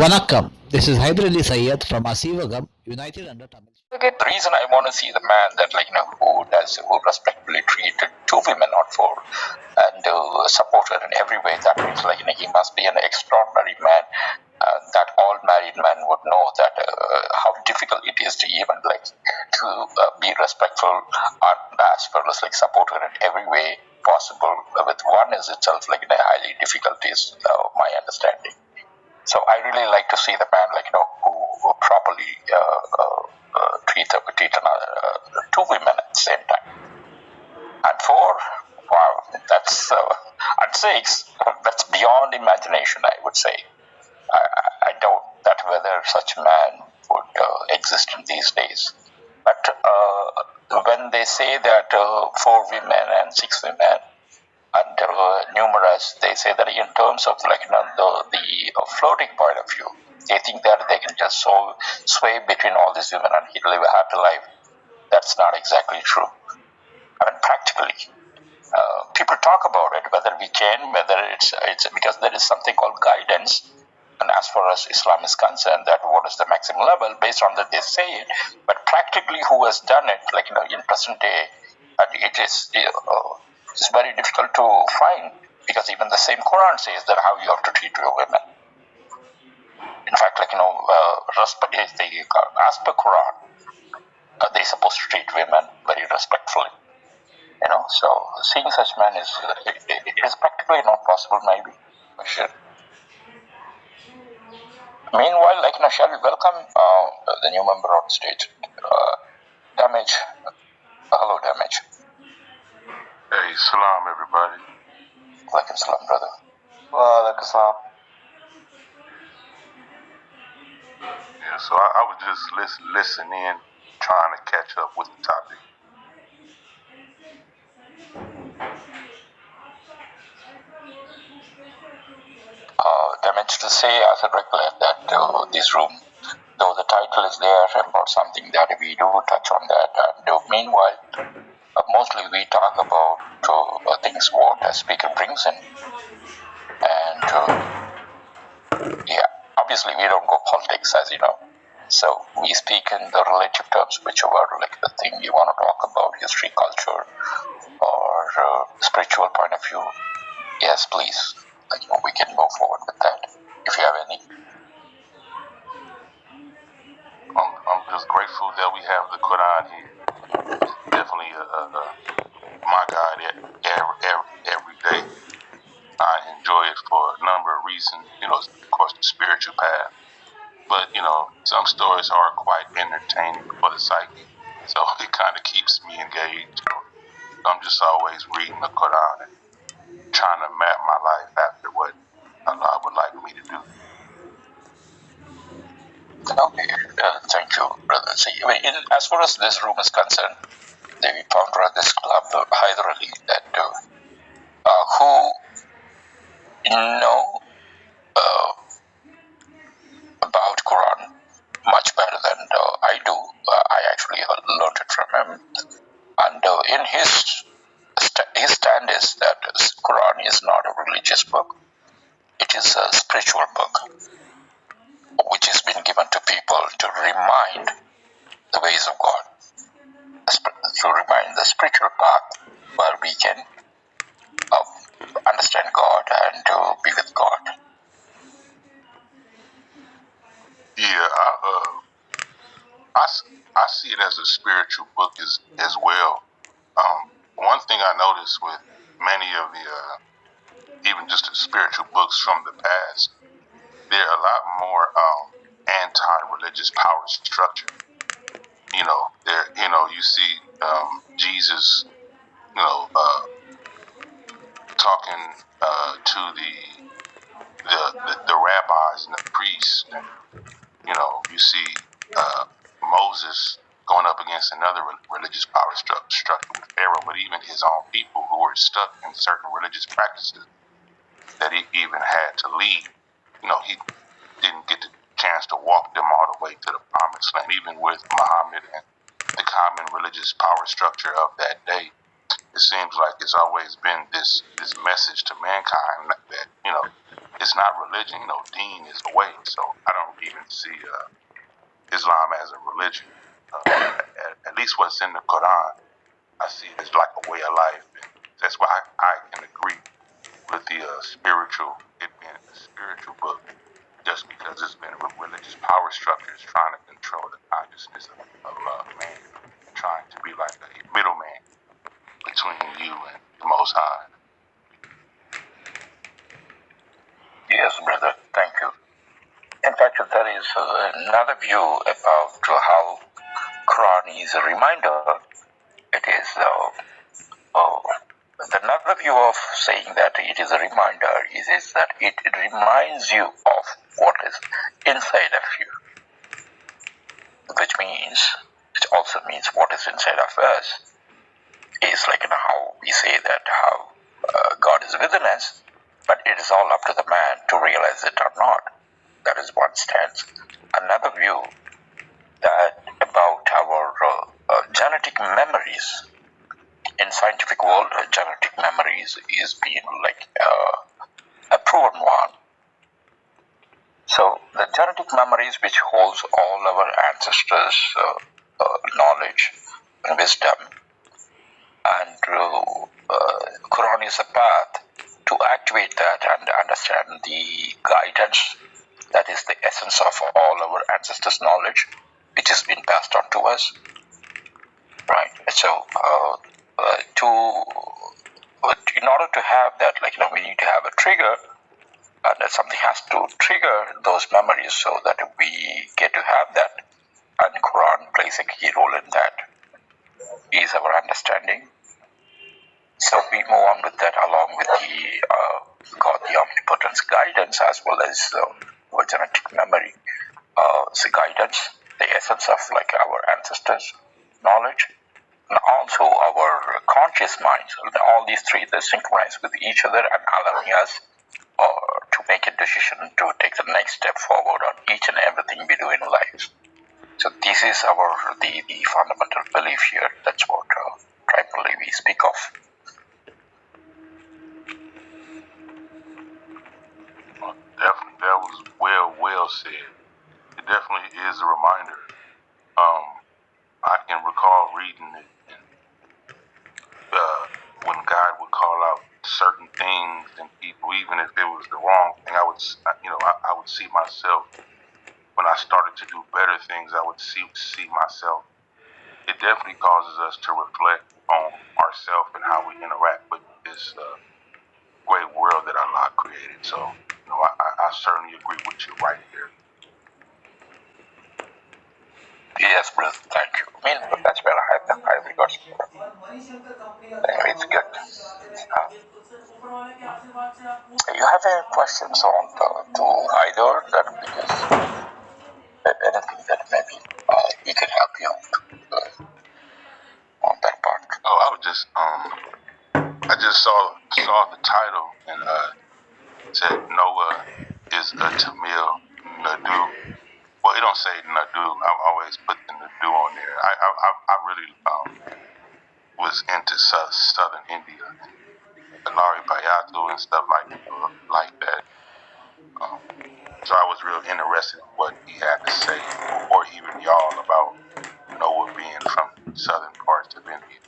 Vanakkam. This is Hyder Ali Syed from Aaseevagam, United Under Tamil. Okay, the reason I want to see the man that who respectfully treated two women, not four, and support her in every way. That means he must be an extraordinary man. That all married men would know that how difficult it is to even to be respectful and as well as support her in every way possible. With one is itself highly difficult is my understanding. So I really like to see the man who properly treat two women at the same time. And four, wow, that's and six, that's beyond imagination. I would say. I doubt that whether such man would exist in these days. But when they say that four women and six women and numerous, they say that in terms of the floating point of view, they think that they can just sway between all these women and he'll live a happy life. That's not exactly true. I mean, practically, people talk about it, whether we can, whether it's because there is something called guidance. And as far as Islam is concerned, that what is the maximum level, based on that they say it. But practically, who has done it, in present day, and it is it's very difficult to find, because even the same Quran says that how you have to treat your women. In fact, respect is as per Quran, they're supposed to treat women very respectfully. So seeing such man is it is practically not possible, maybe. Sure. Meanwhile, shall we welcome the new member on stage? Damage. Hello, Damage. Hey, salam, everybody. Walaikum salam, brother. Walaikum salam. Yeah, so I was just listening, trying to catch up with the topic. Damage to say, as a regular, that this room, though the title is there about something that we do touch on that, and meanwhile, mostly we talk about things what a speaker brings in, and yeah, obviously we don't go politics, as you know. So we speak in the relative terms, whichever the thing you want to talk about, history, culture, or spiritual point of view. Yes, please. We can move forward with that if you have any. I'm just grateful that we have the Quran here. It's definitely my guide every day. I enjoy it for a number of reasons. Of course, the spiritual path. But, some stories are quite entertaining for the psyche. So it kind of keeps me engaged. I'm just always reading the Quran and trying to map my life after what Allah would like me to do. Okay, thank you, brother. See, as far as this room is concerned, the founder of this club, Hyder Ali, that who know about Quran much better than I do. I actually learned it from him, and in his stand is that Quran is not a religious book; it is a spiritual book, which has been given to people to remind the ways of God, to remind the spiritual path where we can understand God and to be with God. Yeah, I see it as a spiritual book as well. One thing I noticed with many of the, even just the spiritual books from the past, they're a lot more anti-religious power structure. You see Jesus, talking to the rabbis and the priests. And, you see Moses going up against another religious power structure with Pharaoh, but even his own people who were stuck in certain religious practices that he even had to lead. He didn't get the chance to walk them all the way to the promised land, even with Muhammad and the common religious power structure of that day. It seems like it's always been this message to mankind that, it's not religion, deen is the way. So I even see Islam as a religion. At least what's in the Quran, I see it as like a way of life. And that's why I can agree with the spiritual, it being a spiritual book, just because it's been religious power structures trying to control the consciousness of man, trying to be like a middleman between you and the Most High. Yes, brother. Thank you. In fact, there is another view about how Quran is a reminder. It is another view of saying that it is a reminder is that it reminds you of what is inside of you, which means it also means what is inside of us is like how we say that how God is within us, but it is all up to the man to realize it or not. That is one stance. Another view that about our genetic memories. In scientific world, genetic memories is being like a proven one. So the genetic memories which holds all our ancestors' knowledge and wisdom, and Quran is a path to activate that and understand the guidance that is the essence of all our ancestors' knowledge, which has been passed on to us. Right. So in order to have that, we need to have a trigger, and that something has to trigger those memories so that we get to have that, and Quran plays a key role in that, is our understanding. So we move on with that along with the God, the omnipotence guidance, as well as our genetic memory, the guidance, the essence of our ancestors' knowledge, and also our conscious minds. All these three, they synchronize with each other and allowing us to make a decision to take the next step forward on each and everything we do in life. So this is the fundamental belief here. That's what tribally we speak of. Definitely, that was well said. It definitely is a reminder. I can recall reading it when God would call out certain things in people, even if it was the wrong thing. I would see myself when I started to do better things. I would see myself. It definitely causes us to reflect on ourselves and how we interact with this great world that Allah created. So, I certainly agree with you right there. Yes, brother. Thank you. I mean, that's where I have the high regards for. Anyway, it's good. You have any questions on to either that because anything that maybe he can help you on that part? Oh, I just saw the title and said Noah is a Tamil Nadu. Well, it don't say Nadu. I've always put the Nadu on there. I really was into southern India, Nari Bayatu and stuff like that. So I was real interested in what he had to say, or even y'all, about Noah being from southern parts of India.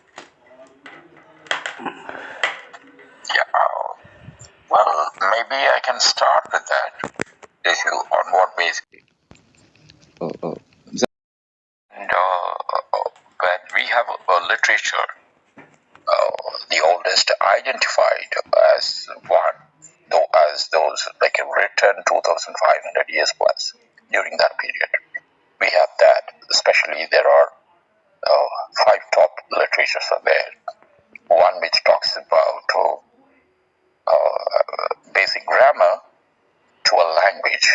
Yeah. Well, maybe I can start with that issue on what basically. And when we have a literature, the oldest identified as one, though as those written 2,500 years plus during that period. We have that, especially there are 5 top literatures are there. One which talks about basic grammar to a language.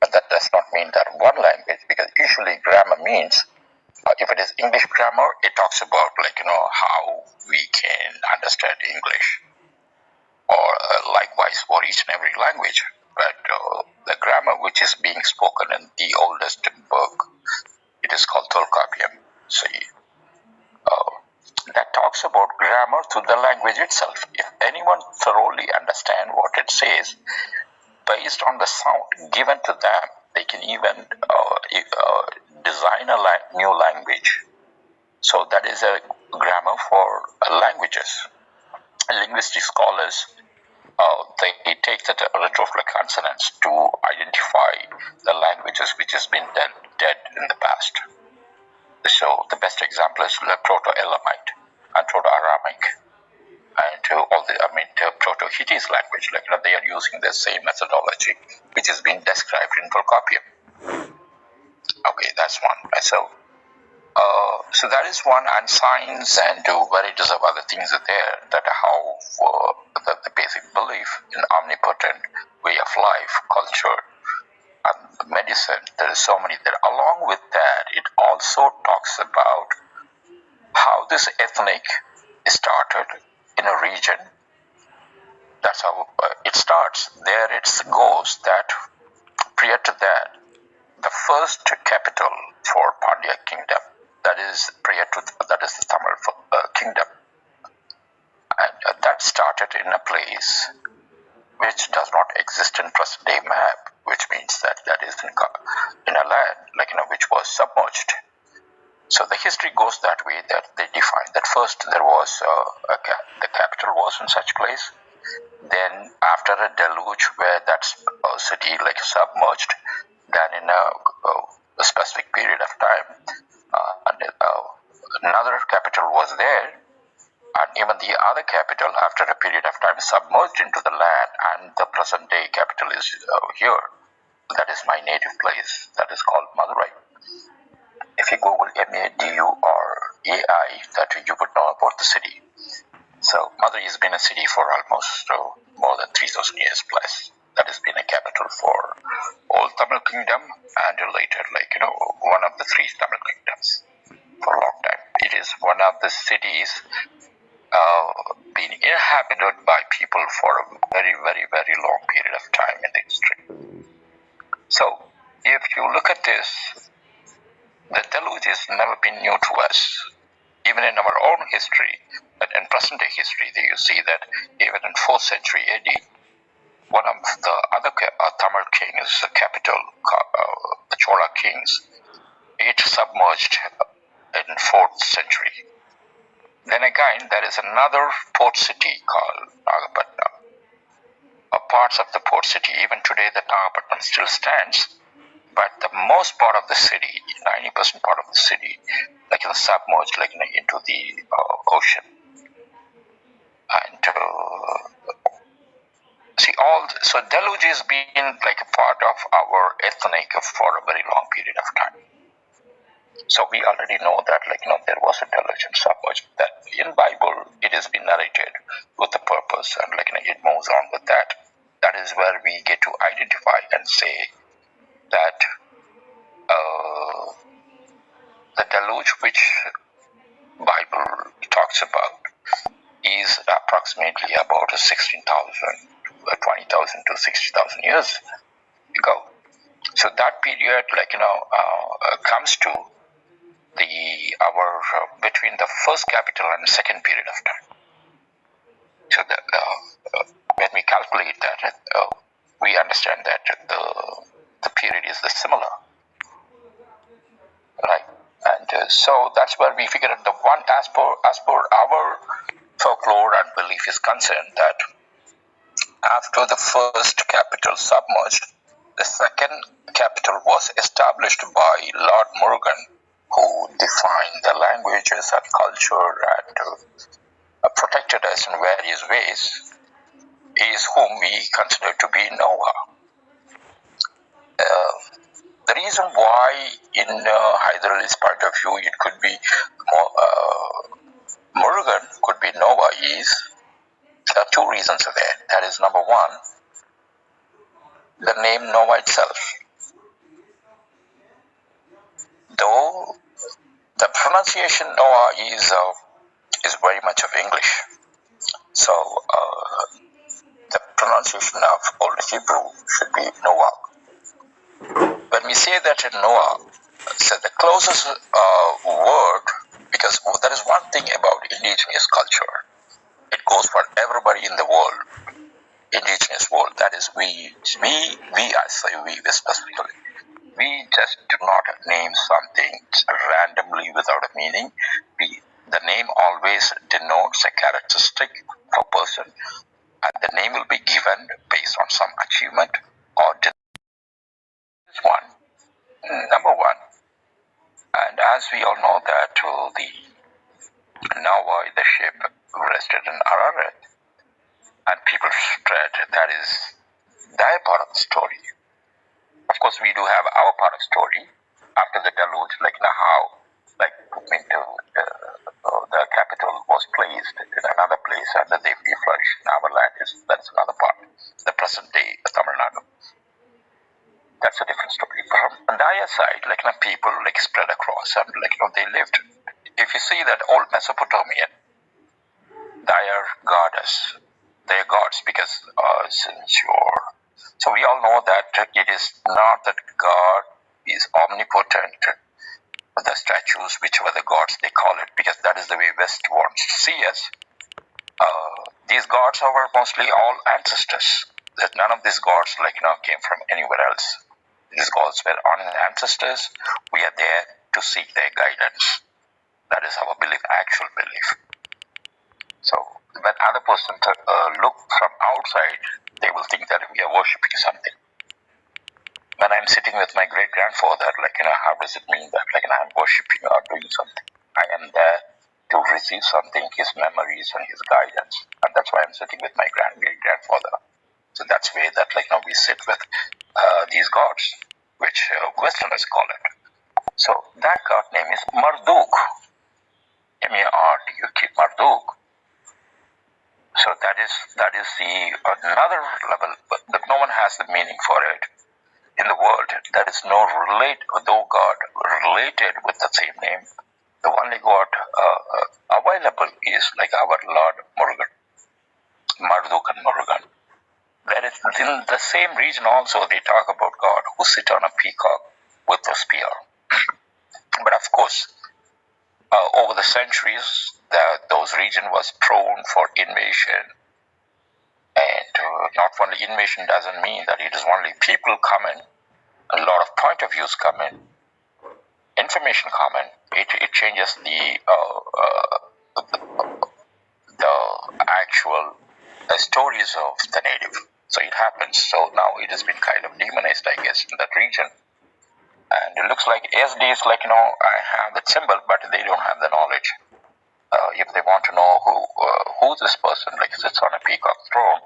But that does not mean that one language, because usually grammar means if it is English grammar, it talks about how we can understand English, or likewise for each and every language. But the grammar which is being spoken in the oldest book, it is called Tolkapiam. See, that talks about grammar through the language itself. If anyone thoroughly understand what it says, based on the sound given to them, they can even design a new language. So that is a grammar for languages. Linguistic scholars they take the retroflex consonants to identify the languages which has been dead in the past. So the best example is the Proto-Elamite and Proto-Aramic and the Proto-Hittite language. They are using the same methodology which has been described in Volcapium. Okay, that's one. So that is one, and science and varieties of other things are there that how the basic belief in omnipotent way of life, culture, and medicine. There is so many there. Along with that, it also talks about how this ethnic started in a region. That's how it starts. There it goes that prior to that, the first capital for Pandya kingdom, that is the Tamil kingdom, and that started in a place which does not exist in present day map, which means that is in a land which was submerged. So the history goes that way, that they define that first there was the capital was in such place. Then after a deluge where that city submerged, then in a specific period of time, another capital was there, and even the other capital after a period of time submerged into the land, and the present day capital is here. That is my native place. That is called Madurai. If you Google MADURAI, that you would know about the city. So Madurai has been a city for almost more than 3,000 years plus. That has been a capital for old Tamil kingdom and later one of the three Tamil kingdoms for a long time. It is one of the cities been inhabited by people for a very, very, very long period of time in the history. So if you look at this, the deluge has never been new to us. Even in our own history, but in present day history, you see that even in 4th century AD, one of the other Tamil kings, the capital, the Chola kings, it submerged in 4th century. Then again, there is another port city called Nagapattinam. Parts of the port city, even today, the Nagapattinam still stands, but the most part of the city, 90% part of the city, submerged into the ocean. And so deluge has been a part of our ethnic for a very long period of time. So we already know that there was a deluge and submerged. That in Bible it has been narrated with a purpose, and it moves on with that. That is where we get to identify and say that the deluge which Bible talks about is approximately about 16,000, 20,000 to 60,000 years ago. So that period, comes to between the first capital and the second period of time. So when we calculate that, we understand that the period is similar, right? And so that's where we figure out the one as per our folklore and belief is concerned, that after the first capital submerged, the second capital was established by Lord Murugan, who defined the languages and culture and protected us in various ways, is whom we consider to be Noah. The reason why in Hyder Ali's point of view it could be Murugan, could be Noah, is there are two reasons there. That is, number one, the name Noah itself. Though the pronunciation Noah is very much of English, so the pronunciation of Old Hebrew should be Noah. When we say that in Noah, so the closest word, because there is one thing about indigenous culture, it goes for everybody in the world. indigenous world. That is, we I say we specifically, we just do not name something randomly without a meaning. The name always denotes a characteristic of a person, and the name will be given based on some achievement or this one. Number one, and as we all know that the Nawa, the ship, rested in Ararat, and people spread. That is their part of the story. Of course, we do have our part of the story after the deluge, like how, like the capital was placed in another place, and then they flourished in our land. That's another part. The present day Tamil Nadu. That's a different story. From the other side, people spread across, and they lived. If you see that old Mesopotamian, their goddess, their gods, because so we all know that it is not that God is omnipotent, the statues, whichever the gods they call it, because that is the way West wants to see us. These gods are mostly all ancestors. That none of these gods came from anywhere else. These gods were on ancestors. We are there to seek their guidance. That is our belief, actual belief. So when other person look from outside, they will think that we are worshipping something. When I'm sitting with my great grandfather, how does it mean that I'm worshipping or doing something? I am there to receive something, his memories and his guidance, and that's why I'm sitting with my great grandfather. So that's why that we sit with these gods, which Westerners call it. So that god name is Marduk, Marduk, Marduk. So that is the another level, but no one has the meaning for it in the world. There is no though God related with the same name. The only God available is our Lord Murugan, Marduk and Murugan. There is in the same region also they talk about God who sit on a peacock with a spear. But of course, over the centuries, those region was prone for invasion. And not only invasion doesn't mean that it is only people coming, a lot of point of views come in, information come in. It changes the actual stories of the native. So it happens. So now it has been kind of demonized, I guess, in that region. And it looks like SD is I have that symbol, but they don't have the knowledge. If they want to know who this person sits on a peacock throne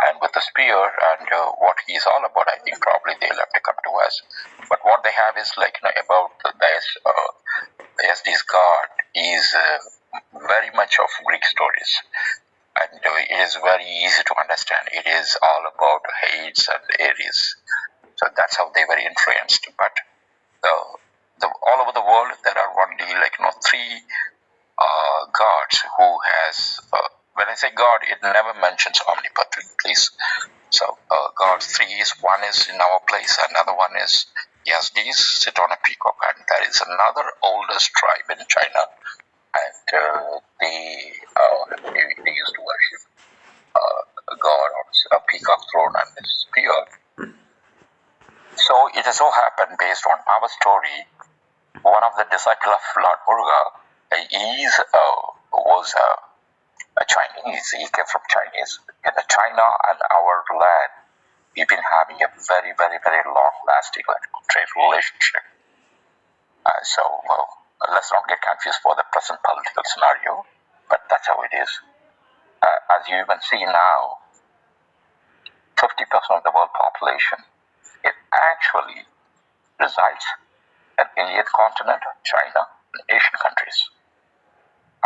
and with a spear and what he's all about, I think probably they'll have to come to us. But what they have is about this SD's God is very much of Greek stories, and it is very easy to understand. It is all about Hades and Ares, so that's how they were influenced. But all over the world there are only three gods who has. When I say God, it never mentions omnipotent, please. So gods three is one is in our place, another one is Yazdis sit on a peacock, and there is another oldest tribe in China, and they used to worship a god on a peacock throne and a spear. So it has so happened, based on our story, one of the disciples of Lord Muruga, was a Chinese. He came from Chinese. In China and our land, we've been having a very, very, very long-lasting trade relationship. So let's not get confused for the present political scenario, but that's how it is. As you even see now, 50% of the world population, it actually resides in the Indian continent, China, and Asian countries.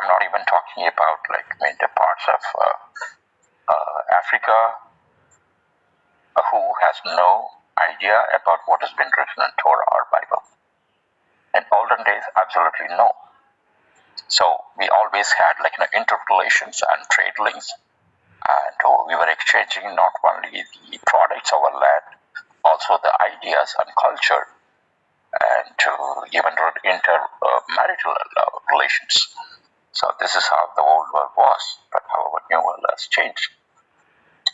I'm not even talking about the parts of Africa who has no idea about what has been written in Torah or Bible. In olden days, absolutely no. So we always had interrelations and trade links, and we were exchanging not only the products of our land, also the ideas and culture, and even intermarital relations. So this is how the old world was, but however, new world has changed.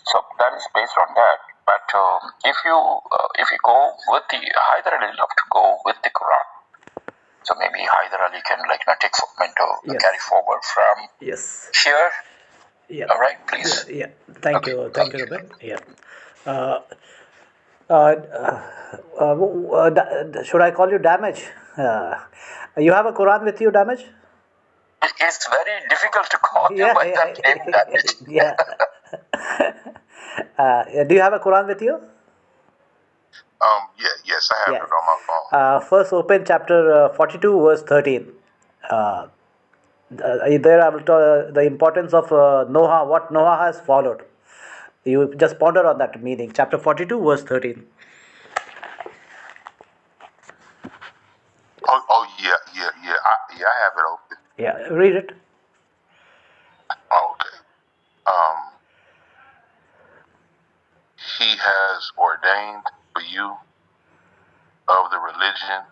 So that is based on that. But if you go with the Hyder Ali, love to go with the Quran. So maybe Hyder Ali can take segment Yes. carry forward from Yes. here. Yeah. All right, please. Yeah. Thank Okay, you. thank Thank you, you. Reuben. Yeah. Uh, should I call you Damage? You have a Quran with you, Damage? It's very difficult to call you Yeah. by that name, Damage. Yeah. Do you have a Quran with you? Yes, I have Yes. it on my phone. First open chapter 42, verse 13. There I will tell the importance of Noah, what Noah has followed. You just ponder on that meaning. Chapter 42, verse 13. I have it open. Yeah, read it. Okay. He has ordained for you of the religion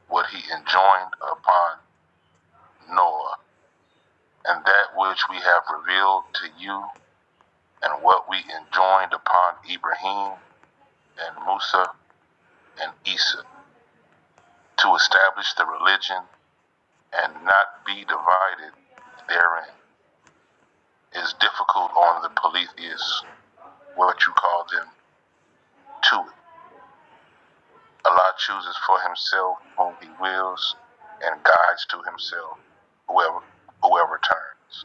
what he enjoined upon Noah, and that which we have revealed to you, and what we enjoined upon Ibrahim and Musa and Isa, to establish the religion and not be divided therein. Is difficult on the polytheists, what you call them, to it. Allah chooses for himself whom he wills and guides to himself whoever turns.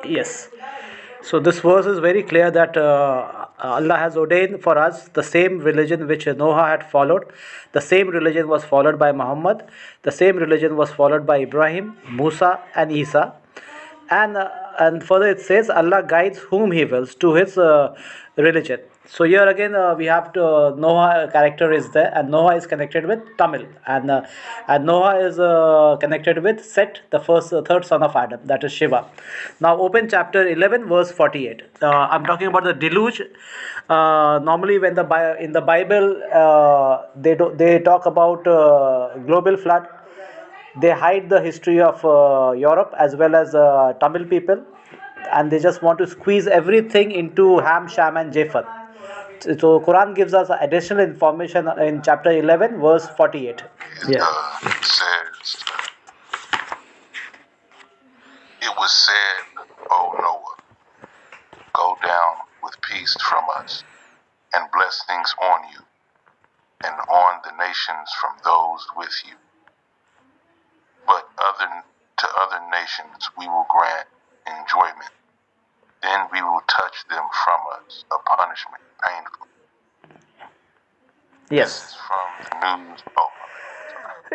Yes. So this verse is very clear that Allah has ordained for us the same religion which Noah had followed. The same religion was followed by Muhammad. The same religion was followed by Ibrahim, Musa, and Isa. And further it says Allah guides whom He wills to His religion. So here again we have to Noah character is there, and Noah is connected with Tamil, and Noah is connected with Set, the third son of Adam, that is Shiva. Now open chapter 11 verse 48. I'm talking about the deluge. Normally when in the Bible they talk about global flood. They hide the history of Europe as well as Tamil people, and they just want to squeeze everything into Ham, Sham, and Japheth. So Quran gives us additional information in chapter 11, verse 48. Yeah. It says, it was said, O Noah, go down with peace from us, and blessings on you, and on the nations from those with you. But to other nations we will grant enjoyment. Then we will touch them from us a punishment painful. Yes. This is from the news.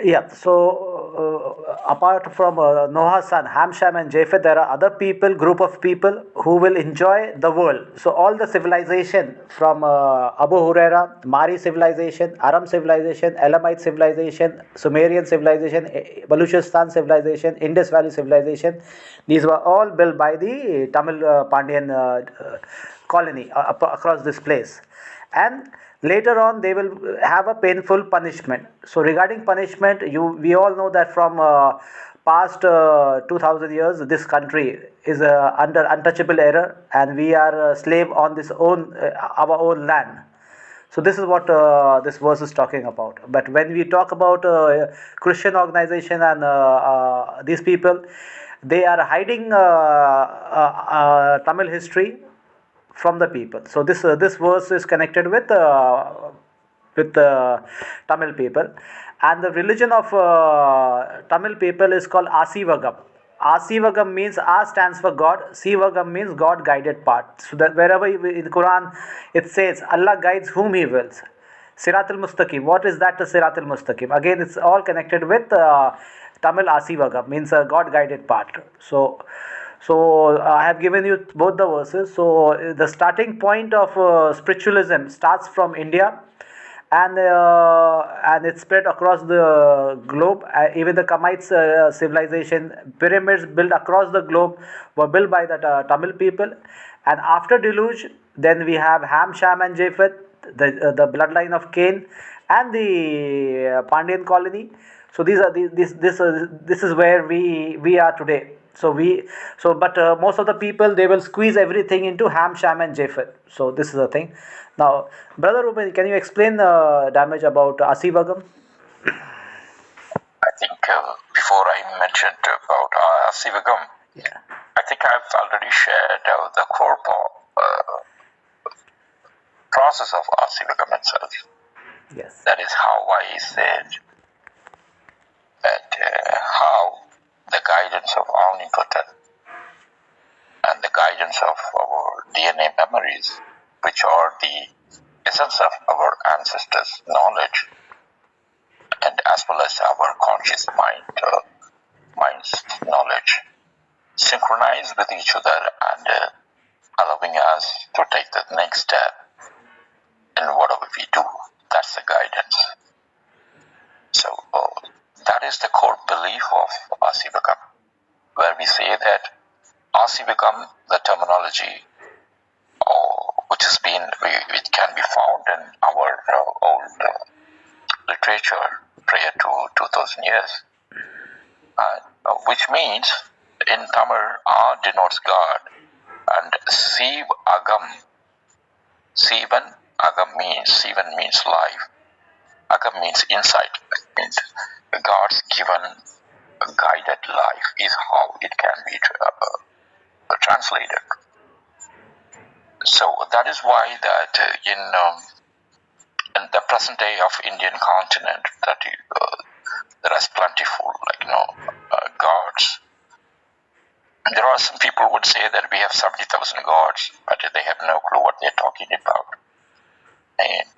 Yeah, so apart from Noah's son, Ham, Shem, and Japheth, there are other people, group of people who will enjoy the world. So all the civilization from Abu Huraira, Mari civilization, Aram civilization, Elamite civilization, Sumerian civilization, Baluchistan civilization, Indus Valley civilization, these were all built by the Tamil Pandyan colony across this place. And later on they will have a painful punishment. So regarding punishment, we all know that from past 2000 years this country is under untouchable error, and we are a slave on this our own land. So this is what this verse is talking about. But when we talk about Christian organization and these people, they are hiding Tamil history from the people. So this verse is connected with Tamil people, and the religion of Tamil people is called Aaseevagam. Aaseevagam means A stands for God, Sivagam means God guided path. So that wherever in the Quran it says Allah guides whom He wills. Sirat al-Mustaqim. What is that? Sirat al-Mustaqim. Again, it's all connected with Tamil Aaseevagam means a God guided path. So I have given you both the verses. So the starting point of spiritualism starts from India, and it spread across the globe. Even the Kamites civilization, pyramids built across the globe were built by the Tamil people. And after deluge, then we have Ham, Sham, and Japheth, the bloodline of Cain, and the Pandyan colony. So this is where we are today. But most of the people, they will squeeze everything into Ham, Sham, and Japheth. So this is the thing. Now, brother Reuben, can you explain the damage about Aaseevagam? I think before I mentioned about Aaseevagam, Yeah. I think I've already shared the core process of Aaseevagam itself. Yes. That is how I said that how the guidance of Omnipotent and the guidance of our DNA memories, which are the essence of our ancestors' knowledge, and as well as our conscious mind's knowledge, synchronize with each other and allowing us to take the next step in whatever we do. That's the guidance. So that is the core belief of Aaseevagam, where we say that Aaseevagam, the terminology, which has been, it can be found in our old literature prior to 2000 years, which means in Tamil, A denotes God and Sivan means life, Agam means insight. It means God's given guided life is how it can be translated. So that is why that in the present day of Indian continent, that there is plentiful, gods. And there are some people who would say that we have 70,000 gods, but they have no clue what they're talking about. And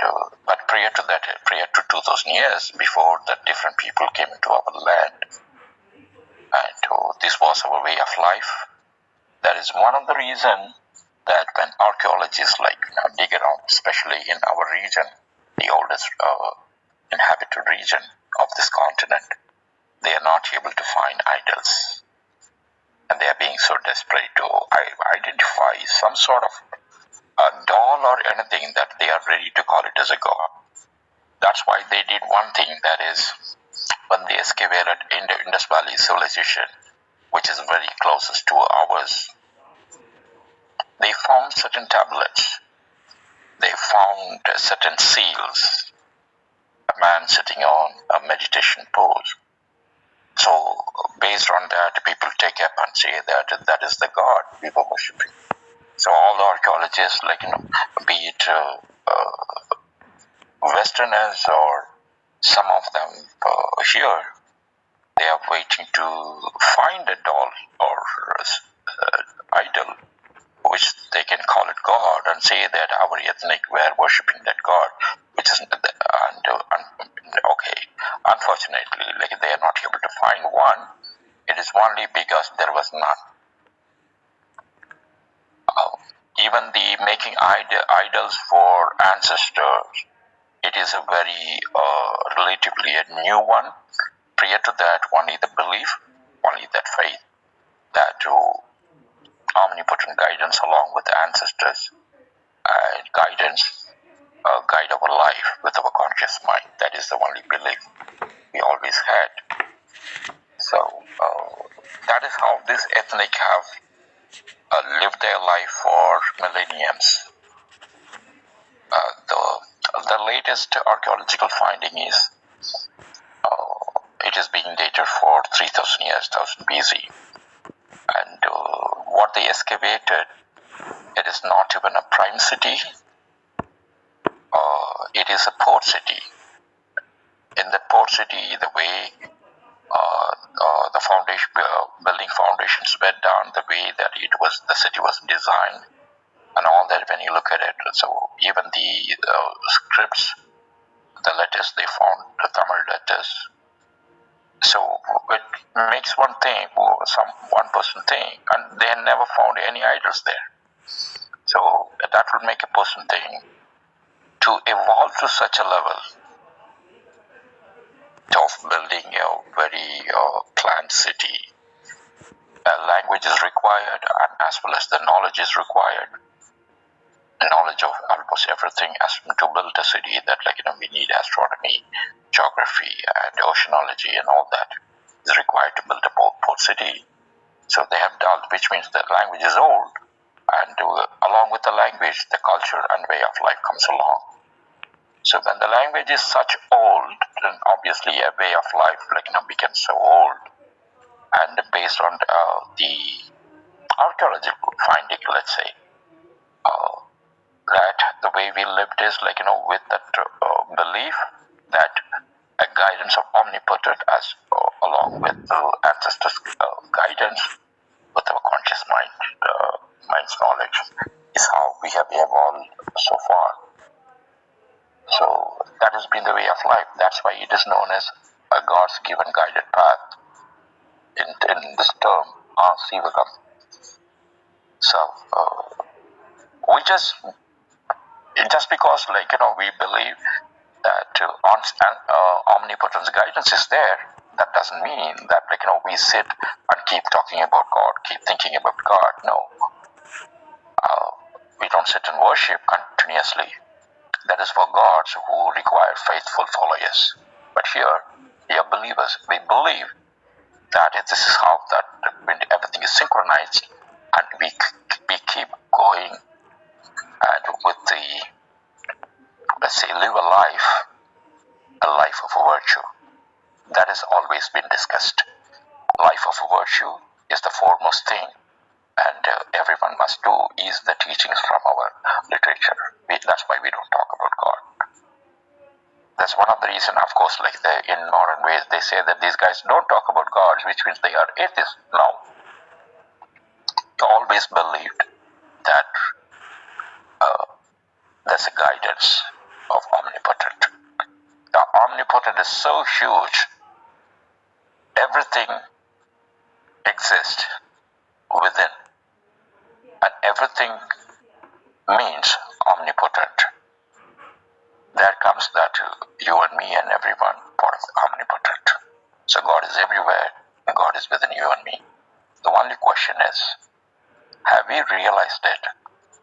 but prior to that, prior to 2000 years, before that, different people came into our land, and this was our way of life. That is one of the reasons that when archaeologists dig around, especially in our region, the oldest inhabited region of this continent, they are not able to find idols, and they are being so desperate to identify some sort of a doll or anything that they are ready to call it as a god. That's why they did one thing, that is, when they excavated in the Indus Valley civilization, which is very closest to ours, they found certain tablets, they found certain seals, a man sitting on a meditation pose. So based on that, people take up and say that that is the god we were worshipping. So all the archaeologists, be it Westerners or some of them here, they are waiting to find a doll or idol which they can call it God and say that our ethnic were worshipping that God, which is okay. Unfortunately, they are not able to find one. It is only because there was none. Even the making idols for ancestors, it is a very relatively a new one. Prior to that, only the belief, only that faith, that omnipotent guidance along with ancestors guidance guide our life with our conscious mind. That is the only belief we always had. So that is how this ethnic have lived their life for millenniums. The latest archaeological finding is it is being dated for 3000 years, 1000 BC. And what they excavated, it is not even a prime city. It is a port city. In the port city, the way the foundation, building foundations were done, the way that the city was designed, and all that. When you look at it, so even the scripts, the letters they found, the Tamil letters. So it makes one person think, and they never found any idols there. So that would make a person think to evolve to such a level of building a very planned city. Language is required, and as well as the knowledge is required. Knowledge of almost everything as to build a city. That we need astronomy, geography, and oceanology, and all that is required to build a port city. So they have dulled, which means the language is old, and along with the language, the culture and way of life comes along. So when the language is such old, then obviously a way of life becomes so old. And based on the archaeological finding, let's say, that the way we lived is with that belief that a guidance of omnipotent as along with ancestors' guidance with our conscious mind's knowledge is how we have evolved so far. So that has been the way of life. That's why it is known as a God's given guided path in this term, Aaseevagam. So we just because we believe that omnipotence guidance is there, that doesn't mean that we sit and keep talking about God, keep thinking about God. No, we don't sit and worship continuously. That is for gods who require faithful followers. But here, we are believers. We believe that this is how that when everything is synchronized, and we keep going, and with the, let's say, live a life of virtue. That has always been discussed. Life of virtue is the foremost thing, and everyone must do is the teachings from our literature. That's why we don't talk about God. That's one of the reasons, of course, in modern ways, they say that these guys don't talk about God, which means they are atheists. No. They always believed that there's a guidance of omnipotent. The omnipotent is so huge, everything exists within, and everything means omnipotent. There comes that you and me and everyone part of the omnipotent. So God is everywhere, and God is within you and me. The only question is, have we realized it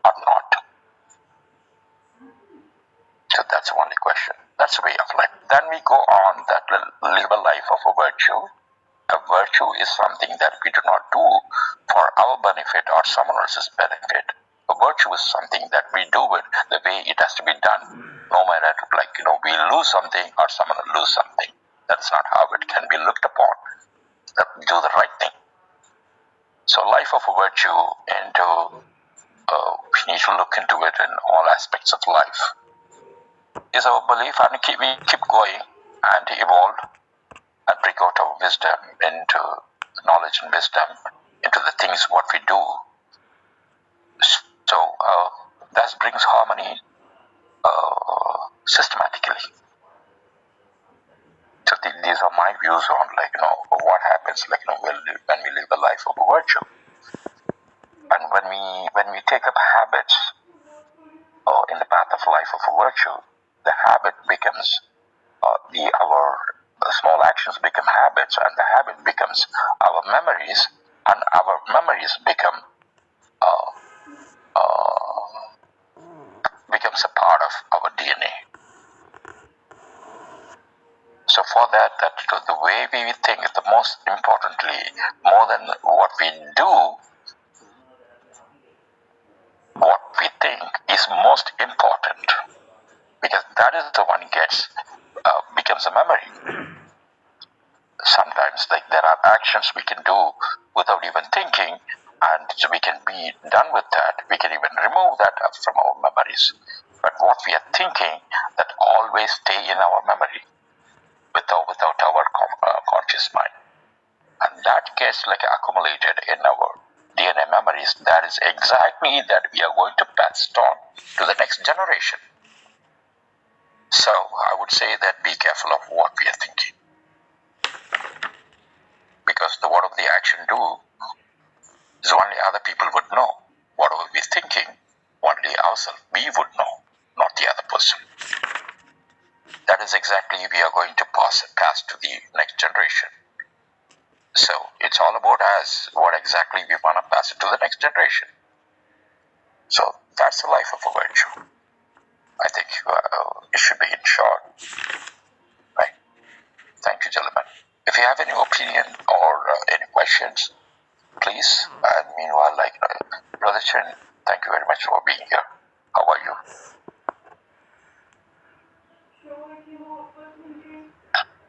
or not? So that's the only question. That's the way of life. Then we go on that live a life of a virtue. A virtue is something that we do not do for our benefit or someone else's benefit. A virtue is something that we do it the way it has to be done. No matter we lose something or someone will lose something. That's not how it can be looked upon. That we do the right thing. So life of a virtue, and we need to look into it in all aspects of life. Is our belief, and we keep going and evolve and bring out our wisdom into knowledge and wisdom into the things what we do. So that brings harmony systematically. So these are my views on what happens when we live a life of virtue, and when we take up habits in the path of life of virtue, the habit becomes our small actions become habits, and the habit becomes our memories, and our memories becomes a part of our DNA. So for that the way we think, the most importantly, more than what we do, what we think is most important, because that is the one becomes a memory. Sometimes there are actions we can do without even thinking, and so we can be done with that. We can even remove that from our memories. But what we are thinking, that always stay in our memory without our conscious mind. And that gets accumulated in our DNA memories. That is exactly that we are going to pass it on to the next generation. So I would say that be careful of what we are thinking, because what of the action do is only other people would know. Whatever we're thinking, only ourselves we would know, not the other person. That is exactly we are going to pass to the next generation. So it's all about us, what exactly we want to pass it to the next generation. So that's the life of a virtue. I think it should be in short. Right. Thank you, gentlemen. If you have any opinion or any questions, please. And meanwhile, Brother Chen, thank you very much for being here. How are you?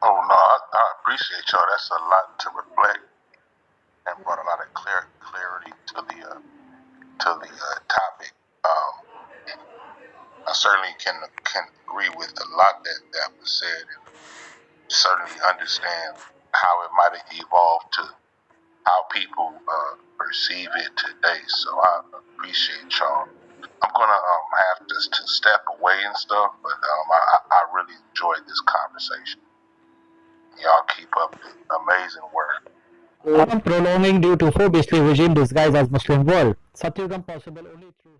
Oh no, I appreciate y'all. That's a lot to reflect and brought a lot of clarity to the topic. I certainly can agree with a lot that was said, and certainly understand how it might have evolved to how people perceive it today. So I appreciate y'all. I'm gonna have to step away and stuff, but I really enjoyed this conversation. Y'all keep up the amazing work. Prolonging due to 4 beastly regime disguised as Muslim world. Satyugam possible only through